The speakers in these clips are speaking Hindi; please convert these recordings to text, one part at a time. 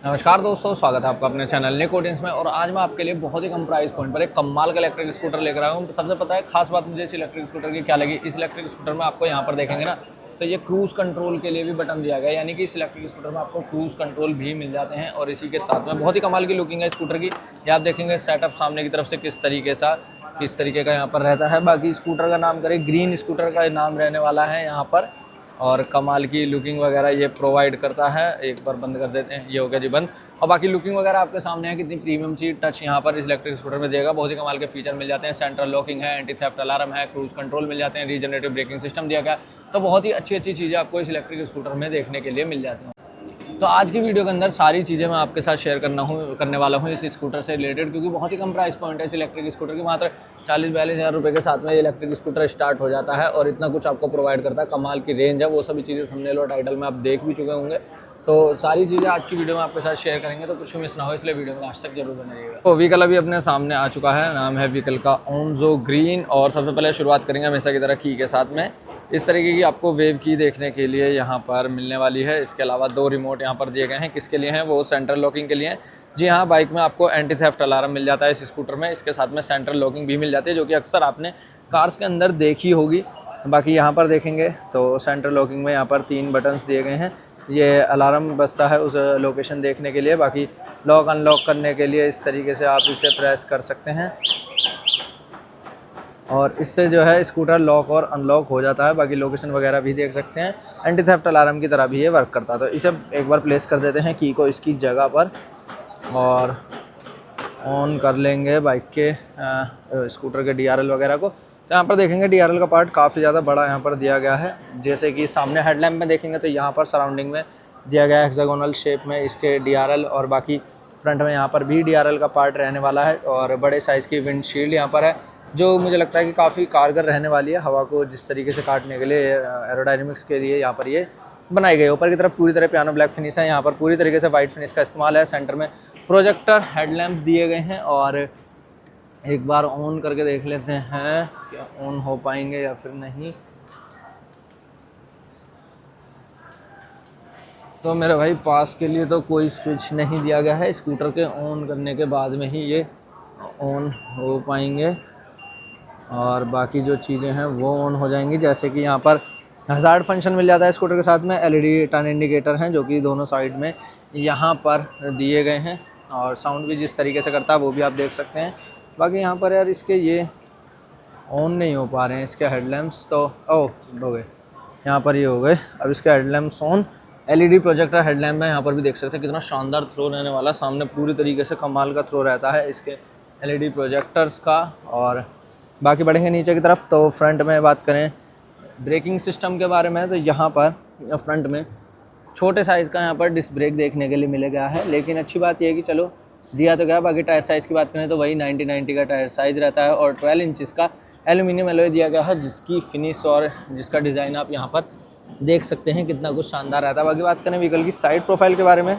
नमस्कार दोस्तों, स्वागत है आपका अपने चैनल निक ऑडियंस में। और आज मैं आपके लिए बहुत ही कम प्राइस पॉइंट पर एक कमाल का इलेक्ट्रिक स्कूटर लेकर आया हूँ। सबसे पता है खास बात मुझे इस इलेक्ट्रिक स्कूटर की क्या लगी। इस इलेक्ट्रिक स्कूटर में आपको यहाँ पर देखेंगे ना, तो ये क्रूज़ कंट्रोल के लिए भी बटन दिया गया है, यानी कि इस इलेक्ट्रिक स्कूटर में आपको क्रूज़ कंट्रोल भी मिल जाते हैं। और इसी के साथ में बहुत ही कमाल की लुकिंग है स्कूटर की। ये आप देखेंगे सेटअप सामने की तरफ से किस तरीके का यहाँ पर रहता है। बाकी स्कूटर का नाम करें, ग्रीन स्कूटर का नाम रहने वाला है यहाँ पर। और कमाल की लुकिंग वगैरह ये प्रोवाइड करता है। एक बार बंद कर देते हैं, ये हो गया जी बंद। और बाकी लुकिंग वगैरह आपके सामने है, कितनी प्रीमियम सी टच यहाँ पर इस इलेक्ट्रिक स्कूटर में देगा। बहुत ही कमाल के फीचर मिल जाते हैं। सेंट्रल लॉकिंग है, एंटी थेफ्ट अलार्म है, क्रूज कंट्रोल मिल जाते हैं, रीजनरेटिव ब्रेकिंग सिस्टम दिया गया। तो बहुत ही अच्छी अच्छी चीज़ें आपको इस इलेक्ट्रिक स्कूटर में देखने के लिए मिल जाती हैं। तो आज की वीडियो के अंदर सारी चीज़ें मैं आपके साथ शेयर करने वाला हूँ इस स्कूटर से रिलेटेड, क्योंकि बहुत ही कम प्राइस पॉइंट है इस इलेक्ट्रिक स्कूटर की। मात्र 40-42 हज़ार रुपये के साथ में ये इलेक्ट्रिक स्कूटर स्टार्ट हो जाता है और इतना कुछ आपको प्रोवाइड करता है। कमाल की रेंज है, वो सभी चीज़ें थंबनेल और टाइटल में आप देख भी चुके होंगे। तो सारी चीज़ें आज की वीडियो में आपके साथ शेयर करेंगे, तो कुछ भी मिस ना हो, इसलिए वीडियो में लास्ट तक जरूर बने रहिएगा। तो व्हीकल अभी अपने सामने आ चुका है। नाम है व्हीकल का ओनजो ग्रीन। और सबसे पहले शुरुआत करेंगे हमेशा की तरह की के साथ में। इस तरीके की आपको वेव की देखने के लिए यहाँ पर मिलने वाली है। इसके अलावा 2 रिमोट यहाँ पर दिए गए हैं। किसके लिए हैं? वो सेंट्रल लॉकिंग के लिए हैं। जी हाँ, बाइक में आपको एंटी थेफ्ट अलार्म मिल जाता है इस स्कूटर में। इसके साथ में सेंट्रल लॉकिंग भी मिल जाती है, जो कि अक्सर आपने कार्स के अंदर देखी होगी। बाकी यहाँ पर देखेंगे तो सेंट्रल लॉकिंग में यहाँ पर 3 बटन्स दिए गए हैं। ये अलार्म बजता है उस लोकेशन देखने के लिए। बाकी लॉक अनलॉक करने के लिए इस तरीके से आप इसे प्रेस कर सकते हैं और इससे जो है स्कूटर लॉक और अनलॉक हो जाता है। बाकी लोकेशन वगैरह भी देख सकते हैं। एंटी थेफ्ट अलार्म की तरह भी ये वर्क करता है। तो इसे एक बार प्लेस कर देते हैं की को इसकी जगह पर और ऑन कर लेंगे बाइक के स्कूटर के DRL वगैरह को। तो यहाँ पर देखेंगे DRL का पार्ट काफ़ी ज़्यादा बड़ा यहाँ पर दिया गया है। जैसे कि सामने हेडलैम्प में देखेंगे तो यहाँ पर सराउंडिंग में दिया गया है हेक्सागोनल शेप में इसके DRL। और बाकी फ्रंट में यहाँ पर भी DRL का पार्ट रहने वाला है। और बड़े साइज़ की विंडशील्ड यहाँ पर है, जो मुझे लगता है कि काफ़ी कारगर रहने वाली है हवा को जिस तरीके से काटने के लिए। एरोडायनेमिक्स के लिए यहाँ पर ये बनाई गई। ऊपर की तरफ पूरी तरह पियानो ब्लैक फिनिश है। यहाँ पर पूरी तरीके से वाइट फिनिश का इस्तेमाल है। सेंटर में प्रोजेक्टर हेडलैम्प दिए गए हैं। और एक बार ऑन करके देख लेते हैं क्या ऑन हो पाएंगे या फिर नहीं। तो मेरे भाई पास के लिए तो कोई स्विच नहीं दिया गया है। स्कूटर के ऑन करने के बाद में ही ये ऑन हो पाएंगे और बाकी जो चीज़ें हैं वो ऑन हो जाएंगी। जैसे कि यहाँ पर हज़ार्ड फंक्शन मिल जाता है स्कूटर के साथ में। LED टर्न इंडिकेटर हैं जो कि दोनों साइड में यहाँ पर दिए गए हैं। और साउंड भी जिस तरीके से करता है वो भी आप देख सकते हैं। बाकी यहाँ पर यार इसके ये ऑन नहीं हो पा रहे हैं इसके हेडलैम्प्स। तो हो गए, यहाँ पर ये हो गए। अब इसके headlamps on. LED projector headlamp है, यहाँ पर भी देख सकते हैं कितना शानदार थ्रो रहने वाला। सामने पूरी तरीके से कमाल का थ्रो रहता है इसके LED प्रोजेक्टर्स का। और बाकी बढ़ेंगे नीचे की तरफ तो फ्रंट में बात करें ब्रेकिंग सिस्टम के बारे में, तो यहाँ पर फ्रंट में छोटे साइज़ का यहाँ पर डिस्क ब्रेक देखने के लिए मिलेगा है। लेकिन अच्छी बात यह है कि चलो दिया तो क्या। बाकी टायर साइज़ की बात करें तो वही 90-90 का टायर साइज़ रहता है। और 12 इंचज़ का एल्यूमिनियम एलॉय दिया गया है, जिसकी फिनिश और जिसका डिज़ाइन आप यहाँ पर देख सकते हैं कितना कुछ शानदार रहता है। बाकी बात करें व्हीकल की साइड प्रोफाइल के बारे में,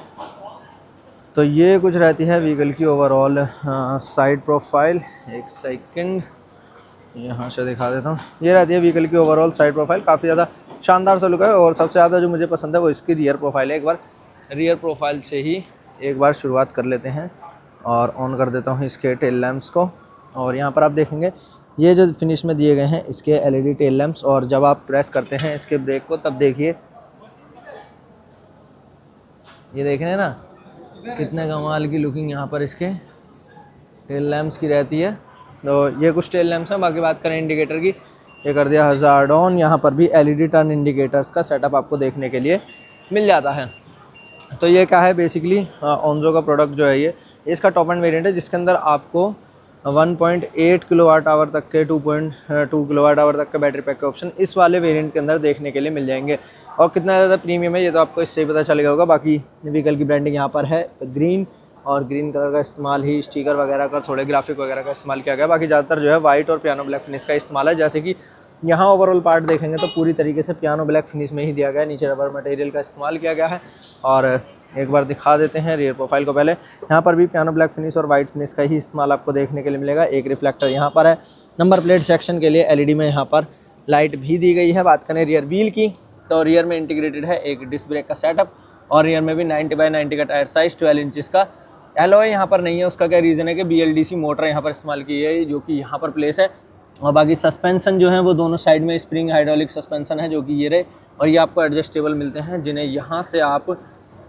तो ये कुछ रहती है व्हीकल की ओवरऑल साइड प्रोफाइल। एक सेकंड यहाँ से दिखा देता हूँ। ये रहती है व्हीकल की ओवरऑल साइड प्रोफाइल। काफ़ी ज़्यादा शानदार सा लुक है। और सबसे ज़्यादा जो मुझे पसंद है वो इसकी रियर प्रोफाइल है। एक बार रियर प्रोफाइल से ही एक बार शुरुआत कर लेते हैं और ऑन कर देता हूँ इसके टेल लैम्प्स को। और यहाँ पर आप देखेंगे ये जो फिनिश में दिए गए हैं इसके LED टेल लैम्प्स। और जब आप प्रेस करते हैं इसके ब्रेक को तब देखिए, ये देख रहे हैं ना कितने कमाल की लुकिंग यहाँ पर इसके टेल लैम्प्स की रहती है। तो ये कुछ टेल लैम्प्स हैं। बाकी बात करें इंडिकेटर की, ये कर दिया हज़ार्ड ऑन। यहाँ पर भी LED टर्न इंडिकेटर्स का सेटअप आपको देखने के लिए मिल जाता है। तो ये क्या है बेसिकली ओनजो का प्रोडक्ट जो है ये इसका टॉप एंड वेरिएंट है, जिसके अंदर आपको 1.8 किलोवाट आवर तक के 2.2 किलोवाट आवर तक के बैटरी पैक के ऑप्शन इस वाले वेरिएंट के अंदर देखने के लिए मिल जाएंगे। और कितना ज़्यादा प्रीमियम है ये तो आपको इससे ही पता चलेगा होगा। बाकी व्हीकल की ब्रांडिंग यहाँ पर है ग्रीन, और ग्रीन कलर का इस्तेमाल ही स्टिकर वगैरह का, थोड़े ग्राफिक वगैरह का इस्तेमाल किया गया। बाकी ज़्यादातर जो है वाइट और पियानो ब्लैक फिनिश का इस्तेमाल है। जैसे कि यहाँ ओवरऑल पार्ट देखेंगे तो पूरी तरीके से पियानो ब्लैक फिनिश में ही दिया गया है। नीचे रबर मटेरियल का इस्तेमाल किया गया है। और एक बार दिखा देते हैं रियर प्रोफाइल को। पहले यहाँ पर भी पियानो ब्लैक फिनिश और वाइट फिनिश का ही इस्तेमाल आपको देखने के लिए मिलेगा। एक रिफ्लेक्टर यहाँ पर है। नंबर प्लेट सेक्शन के लिए LED में यहाँ पर लाइट भी दी गई है। बात करें रियर व्हील की, तो रियर में इंटीग्रेटेड है एक डिस्क ब्रेक का सेटअप और रियर में भी 90/90 का टायर साइज़, 12 इंचज़ का एलॉय यहाँ पर नहीं है। उसका क्या रीज़न है कि BLDC मोटर यहाँ पर इस्तेमाल की है, जो कि यहाँ पर प्लेस है। और बाकी सस्पेंसन जो है वो दोनों साइड में स्प्रिंग हाइड्रोलिक सस्पेंसन है, जो कि ये रहे, और ये आपको एडजस्टेबल मिलते हैं, जिन्हें यहाँ से आप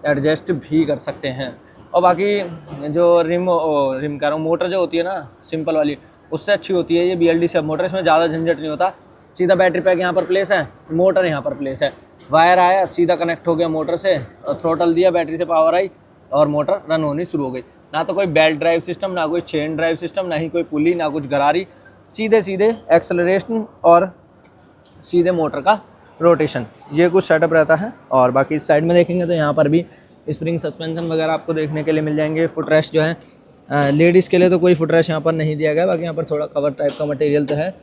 एडजस्ट भी कर सकते हैं। और बाकी जो रिम कह रहा हूँ, मोटर जो होती है ना सिंपल वाली, उससे अच्छी होती है ये BLDC मोटर। इसमें ज़्यादा झंझट नहीं होता, सीधा बैटरी पैक यहाँ पर प्लेस है, मोटर यहाँ पर प्लेस है, वायर आया सीधा कनेक्ट हो गया मोटर से, और थ्रोटल दिया, बैटरी से पावर आई और मोटर रन होनी शुरू हो गई। ना तो कोई बेल्ट ड्राइव सिस्टम, ना कोई चेन ड्राइव सिस्टम, ना ही कोई पुली, ना कुछ गरारी, सीधे एक्सेलरेशन और सीधे मोटर का रोटेशन, ये कुछ सेटअप रहता है। और बाकी इस साइड में देखेंगे तो यहाँ पर भी स्प्रिंग सस्पेंशन वगैरह आपको देखने के लिए मिल जाएंगे। फुटरेस्ट जो है लेडीज़ के लिए तो कोई फुटरेस्ट यहाँ पर नहीं दिया गया, बाकी यहाँ पर थोड़ा कवर टाइप का मटेरियल तो है,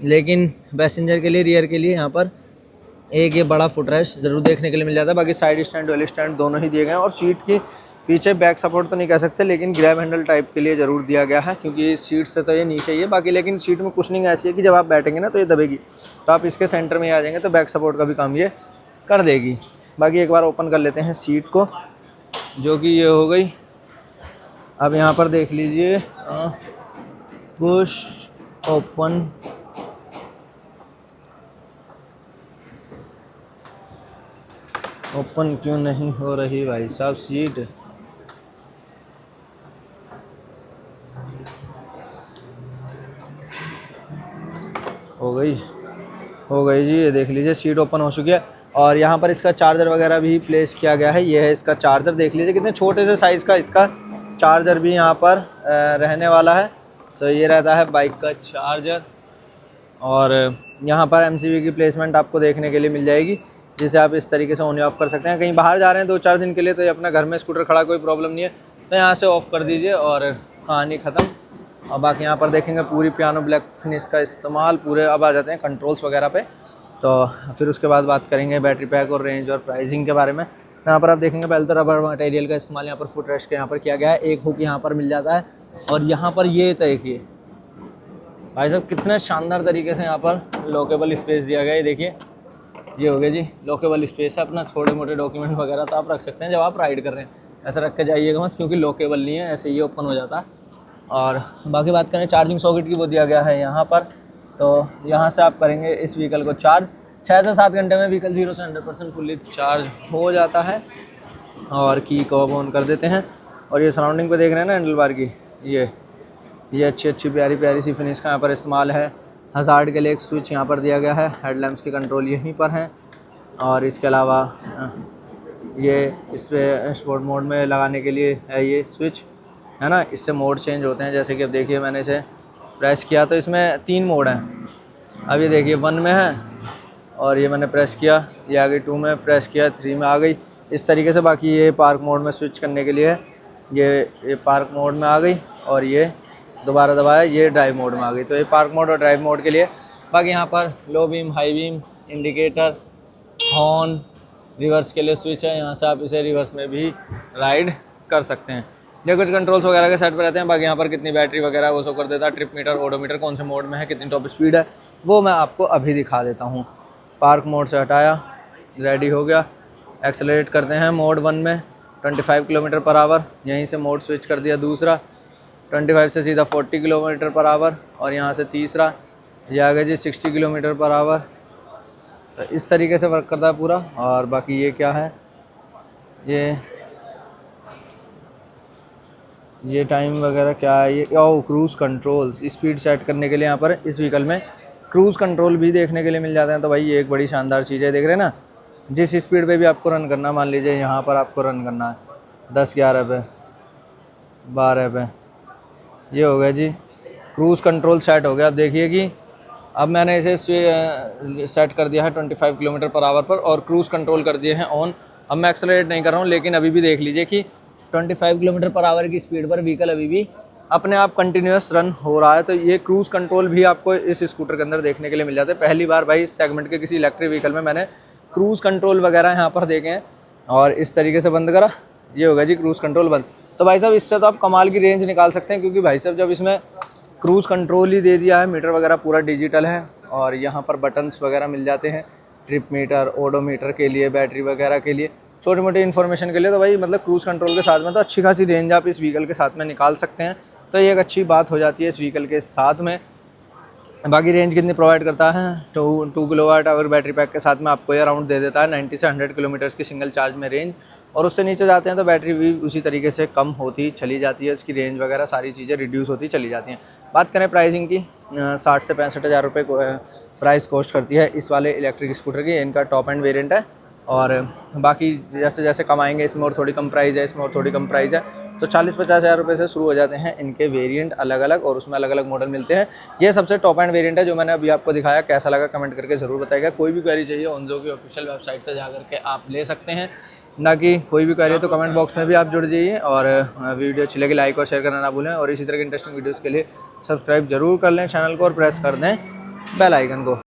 लेकिन पैसेंजर के लिए रियर के लिए यहाँ पर एक ये बड़ा फुटरेस्ट ज़रूर देखने के लिए मिल जाता है। बाकी साइड स्टैंड, डुअल स्टैंड दोनों ही दिए गए हैं। और सीट की पीछे बैक सपोर्ट तो नहीं कह सकते, लेकिन ग्रैब हैंडल टाइप के लिए ज़रूर दिया गया है, क्योंकि सीट से तो ये नीचे ही है। बाकी लेकिन सीट में कुशनिंग ऐसी है कि जब आप बैठेंगे ना तो ये दबेगी, तो आप इसके सेंटर में आ जाएंगे तो बैक सपोर्ट का भी काम ये कर देगी। बाकी एक बार ओपन कर लेते हैं सीट को, जो कि ये हो गई। अब यहाँ पर देख लीजिए, पुश ओपन, ओपन क्यों नहीं हो रही भाई साहब सीट? हो गई जी, ये देख लीजिए सीट ओपन हो चुकी है। और यहाँ पर इसका चार्जर वगैरह भी प्लेस किया गया है। ये है इसका चार्जर, देख लीजिए कितने छोटे से साइज़ का इसका चार्जर भी यहाँ पर रहने वाला है। तो ये रहता है बाइक का चार्जर। और यहाँ पर MCB की प्लेसमेंट आपको देखने के लिए मिल जाएगी, जिसे आप इस तरीके से ऑन ऑफ कर सकते हैं। कहीं बाहर जा रहे हैं 2-4 दिन के लिए, तो ये अपना घर में स्कूटर खड़ा, कोई प्रॉब्लम नहीं है, तो यहाँ से ऑफ़ कर दीजिए और कहानी ख़त्म। और बाकी यहाँ पर देखेंगे पूरी पियानो ब्लैक फिनिश का इस्तेमाल पूरे। अब आ जाते हैं कंट्रोल्स वगैरह पे, तो फिर उसके बाद बात करेंगे बैटरी पैक और रेंज और प्राइसिंग के बारे में। यहाँ पर आप देखेंगे पहले तो रबर मटेरियल का इस्तेमाल यहाँ पर फुटरेस्ट के यहाँ पर किया गया है। एक हुक यहाँ पर मिल जाता है, और यहाँ पर ये देखिए भाई साहब कितने शानदार तरीके से यहाँ पर लॉकेबल स्पेस दिया गया है। देखिए ये हो गया जी, लॉकेबल स्पेस है, अपना छोटे मोटे डॉक्यूमेंट वगैरह तो आप रख सकते हैं जब आप राइड कर रहे हैं। ऐसा रख के जाइएगा मत, क्योंकि लॉकेबल नहीं है, ऐसे ये ओपन हो जाता है। और बाकी बात करें चार्जिंग सॉकेट की, वो दिया गया है यहाँ पर। तो यहाँ से आप करेंगे इस व्हीकल को चार्ज, 6 से 7 घंटे में व्हीकल 0 से 100% फुल्ली चार्ज हो जाता है। और की को ऑन कर देते हैं। और ये सराउंडिंग पे देख रहे हैं ना हैंडल बार की, ये अच्छी प्यारी सी फिनिश का यहाँ पर इस्तेमाल है। हज़ार्ड के लिए एक स्विच यहाँ पर दिया गया है, हेडलैम्प्स की कंट्रोल यहीं पर हैं। और इसके अलावा ये इस पर स्पोर्ट मोड में लगाने के लिए है ये स्विच, है ना। इससे मोड चेंज होते हैं, जैसे कि अब देखिए मैंने इसे प्रेस किया तो इसमें 3 मोड हैं। अब ये देखिए 1 में है, और ये मैंने प्रेस किया, ये आ गई 2 में, प्रेस किया 3 में आ गई, इस तरीके से। बाकी ये पार्क मोड में स्विच करने के लिए है, ये पार्क मोड में आ गई, और ये दोबारा दबाया, ये ड्राइव मोड में आ गई। तो ये पार्क मोड और ड्राइव मोड के लिए। बाकी यहाँ पर low beam, high beam, indicator, horn, reverse के लिए स्विच है, यहाँ से आप इसे रिवर्स में भी राइड कर सकते हैं। ये कुछ कंट्रोल्स वगैरह के सेट पे रहते हैं। बाकी यहाँ पर कितनी बैटरी वगैरह वो शो कर देता है, ट्रिप मीटर, ओडोमीटर कौन से मोड में है, कितनी टॉप स्पीड है, वो मैं आपको अभी दिखा देता हूँ। पार्क मोड से हटाया, रेडी हो गया। एक्सेलरेट करते हैं मोड 1 में 25 किलोमीटर पर आवर, यहीं से मोड स्विच कर दिया दूसरा, 25 से सीधा 40 किलोमीटर पर आवर, और यहाँ से तीसरा ये आ गया जी 60 किलोमीटर पर आवर। तो इस तरीके से वर्क करता है पूरा। और बाकी ये क्या है, ये टाइम वगैरह क्या है, ये क्रूज़ कंट्रोल्स, स्पीड सेट करने के लिए यहाँ पर इस व्हीकल में क्रूज़ कंट्रोल भी देखने के लिए मिल जाते हैं। तो भाई ये एक बड़ी शानदार चीज़ है, देख रहे हैं ना। जिस स्पीड पे भी आपको रन करना, मान लीजिए यहाँ पर आपको रन करना है 10-11 पे, 12 पे, ये हो गया जी क्रूज़ कंट्रोल सेट हो गया। अब देखिए कि अब मैंने इसे सेट कर दिया है 25 किलोमीटर पर आवर पर, और क्रूज़ कंट्रोल कर दिए हैं ऑन। अब मैं एक्सेलरेट नहीं कर रहा हूँ, लेकिन अभी भी देख लीजिए कि 25 किलोमीटर पर आवर की स्पीड पर व्हीकल अभी भी अपने आप कंटिन्यूस रन हो रहा है। तो ये क्रूज़ कंट्रोल भी आपको इस स्कूटर के अंदर देखने के लिए मिल जाता है। पहली बार भाई इस सेगमेंट के किसी इलेक्ट्रिक व्हीकल में मैंने क्रूज़ कंट्रोल वगैरह यहाँ पर देखे हैं। और इस तरीके से बंद करा, ये होगा जी क्रूज़ कंट्रोल बंद। तो भाई साहब इससे तो आप कमाल की रेंज निकाल सकते हैं, क्योंकि भाई साहब जब इसमें क्रूज़ कंट्रोल ही दे दिया है, मीटर वगैरह पूरा डिजिटल है, और यहाँ पर बटन्स वगैरह मिल जाते हैं, ट्रिप मीटर, ओडोमीटर के लिए, बैटरी वगैरह के लिए। छोटी मोटी इन्फॉर्मेशन के लिए। तो भाई मतलब क्रूज़ कंट्रोल के साथ में तो अच्छी खासी रेंज आप इस व्हीकल के साथ में निकाल सकते हैं, तो ये एक अच्छी बात हो जाती है इस व्हीकल के साथ में। बाकी रेंज कितनी प्रोवाइड करता है, 2 किलोवाट आवर बैटरी पैक के साथ में आपको ये अराउंड दे देता है 90 से 100 किलोमीटर्स की सिंगल चार्ज में रेंज। और उससे नीचे जाते हैं तो बैटरी भी उसी तरीके से कम होती चली जाती है, उसकी रेंज वगैरह सारी चीज़ें रिड्यूस होती चली जाती हैं। बात करें प्राइसिंग की, 60 से 65 हज़ार रुपये प्राइस कॉस्ट करती है इस वाले इलेक्ट्रिक स्कूटर की। इनका टॉप एंड वेरिएंट है, और बाकी जैसे जैसे कम आएंगे इसमें और थोड़ी कम प्राइस है, इसमें और थोड़ी कम प्राइस है, तो 40-50 हज़ार रुपये से शुरू हो जाते हैं इनके वेरिएंट अलग अलग, और उसमें अलग अलग मॉडल मिलते हैं। ये सबसे टॉप एंड वेरिएंट है जो मैंने अभी आपको दिखाया। कैसा लगा कमेंट करके ज़रूर बताइएगा। कोई भी क्वेरी चाहिए ओनजो की ऑफिशियल वेबसाइट से जा करके आप ले सकते हैं, ना कि कोई भी क्वेरी है तो कमेंट बॉक्स में भी आप जुड़ जाइए। और वीडियो अच्छी लगी लाइक और शेयर करना ना भूलें, और इसी तरह के इंटरेस्टिंग वीडियोज़ के लिए सब्सक्राइब जरूर कर लें चैनल को और प्रेस कर दें बेल आइकन को।